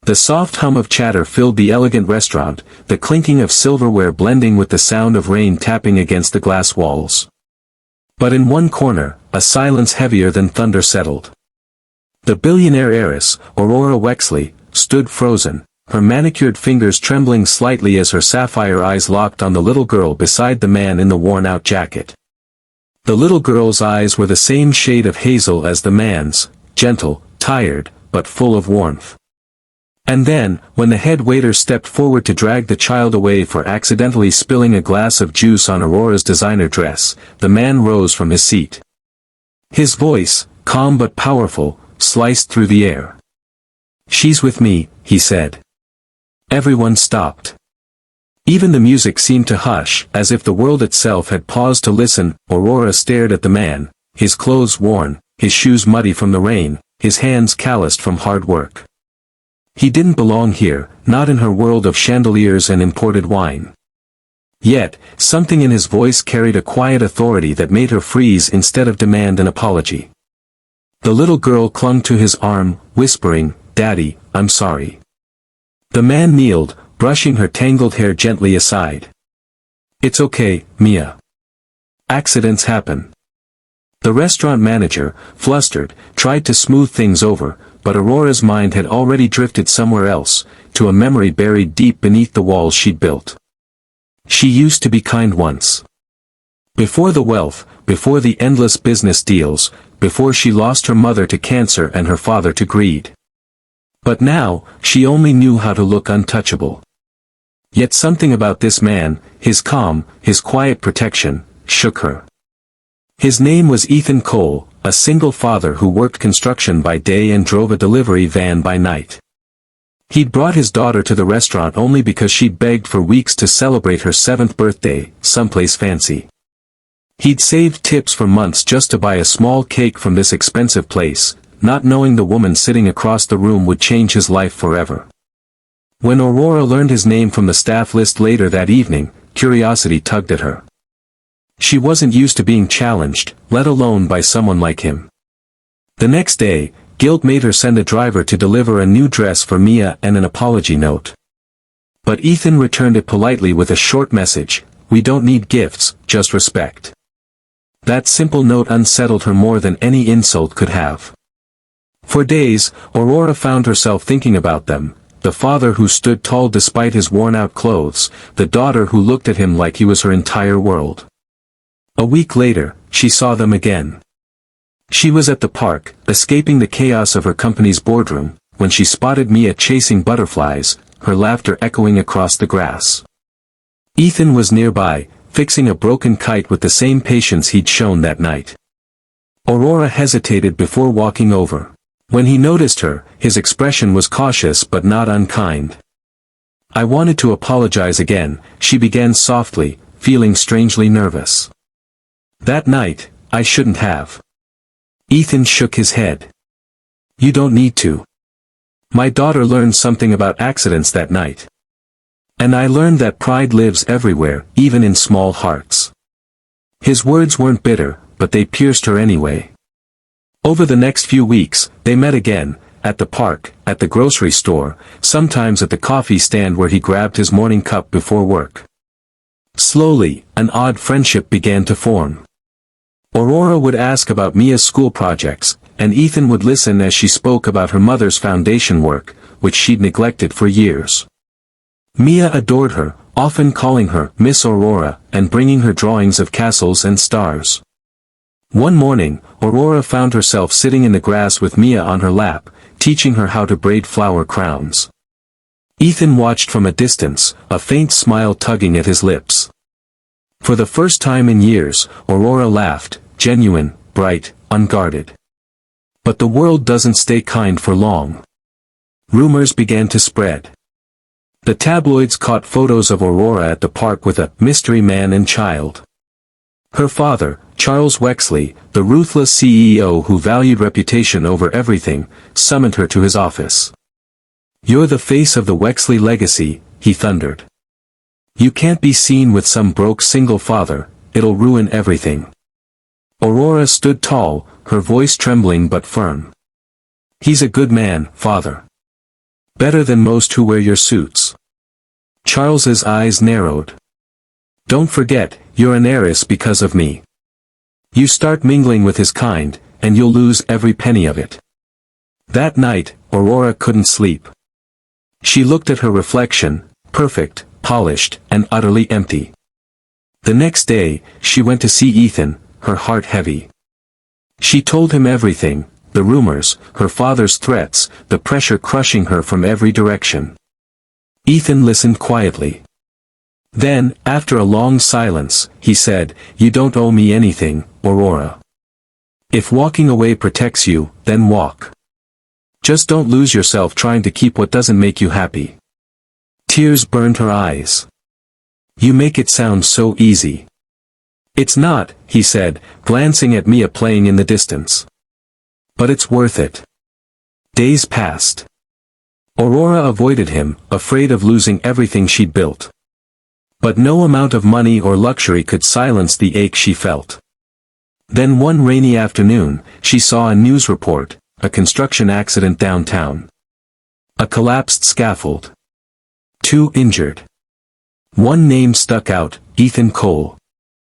The soft hum of chatter filled the elegant restaurant, the clinking of silverware blending with the sound of rain tapping against the glass walls. But in one corner, a silence heavier than thunder settled. The billionaire heiress, Aurora Wexley, stood frozen, her manicured fingers trembling slightly as her sapphire eyes locked on the little girl beside the man in the worn-out jacket. The little girl's eyes were the same shade of hazel as the man's, gentle, tired, but full of warmth. And then, when the head waiter stepped forward to drag the child away for accidentally spilling a glass of juice on Aurora's designer dress, the man rose from his seat. His voice, calm but powerful, sliced through the air. "She's with me," he said. Everyone stopped. Even the music seemed to hush, as if the world itself had paused to listen. Aurora stared at the man, his clothes worn, his shoes muddy from the rain, his hands calloused from hard work. He didn't belong here, not in her world of chandeliers and imported wine. Yet, something in his voice carried a quiet authority that made her freeze instead of demand an apology. The little girl clung to his arm, whispering, "Daddy, I'm sorry." The man kneeled, brushing her tangled hair gently aside. "It's okay, Mia. Accidents happen." The restaurant manager, flustered, tried to smooth things over, but Aurora's mind had already drifted somewhere else, to a memory buried deep beneath the walls she'd built. She used to be kind once. Before the wealth, before the endless business deals, before she lost her mother to cancer and her father to greed. But now, she only knew how to look untouchable. Yet something about this man, his calm, his quiet protection, shook her. His name was Ethan Cole, a single father who worked construction by day and drove a delivery van by night. He'd brought his daughter to the restaurant only because she'd begged for weeks to celebrate her 7th birthday, someplace fancy. He'd saved tips for months just to buy a small cake from this expensive place, not knowing the woman sitting across the room would change his life forever. When Aurora learned his name from the staff list later that evening, curiosity tugged at her. She wasn't used to being challenged, let alone by someone like him. The next day, guilt made her send a driver to deliver a new dress for Mia and an apology note. But Ethan returned it politely with a short message, "We don't need gifts, just respect." That simple note unsettled her more than any insult could have. For days, Aurora found herself thinking about them, the father who stood tall despite his worn-out clothes, the daughter who looked at him like he was her entire world. A week later, she saw them again. She was at the park, escaping the chaos of her company's boardroom, when she spotted Mia chasing butterflies, her laughter echoing across the grass. Ethan was nearby, fixing a broken kite with the same patience he'd shown that night. Aurora hesitated before walking over. When he noticed her, his expression was cautious but not unkind. "I wanted to apologize again," she began softly, feeling strangely nervous. "That night, I shouldn't have." Ethan shook his head. "You don't need to. My daughter learned something about accidents that night. And I learned that pride lives everywhere, even in small hearts." His words weren't bitter, but they pierced her anyway. Over the next few weeks, they met again, at the park, at the grocery store, sometimes at the coffee stand where he grabbed his morning cup before work. Slowly, an odd friendship began to form. Aurora would ask about Mia's school projects, and Ethan would listen as she spoke about her mother's foundation work, which she'd neglected for years. Mia adored her, often calling her Miss Aurora, and bringing her drawings of castles and stars. One morning, Aurora found herself sitting in the grass with Mia on her lap, teaching her how to braid flower crowns. Ethan watched from a distance, a faint smile tugging at his lips. For the first time in years, Aurora laughed, genuine, bright, unguarded. But the world doesn't stay kind for long. Rumors began to spread. The tabloids caught photos of Aurora at the park with a mystery man and child. Her father, Charles Wexley, the ruthless CEO who valued reputation over everything, summoned her to his office. "You're the face of the Wexley legacy," he thundered. "You can't be seen with some broke single father, it'll ruin everything." Aurora stood tall, her voice trembling but firm. "He's a good man, father. Better than most who wear your suits. Charles's eyes narrowed. Don't forget, you're an heiress because of me. You start mingling with his kind, and you'll lose every penny of it. That night, Aurora couldn't sleep. She looked at her reflection, perfect, polished, and utterly empty. The next day, she went to see Ethan, her heart heavy. She told him everything, the rumors, her father's threats, the pressure crushing her from every direction. Ethan listened quietly. Then, after a long silence, he said, "You don't owe me anything, Aurora. If walking away protects you, then walk. Just don't lose yourself trying to keep what doesn't make you happy." Tears burned her eyes. "You make it sound so easy." "It's not," he said, glancing at Mia playing in the distance. "But it's worth it." Days passed. Aurora avoided him, afraid of losing everything she'd built. But no amount of money or luxury could silence the ache she felt. Then one rainy afternoon, she saw a news report, a construction accident downtown. A collapsed scaffold. 2 injured. One name stuck out, Ethan Cole.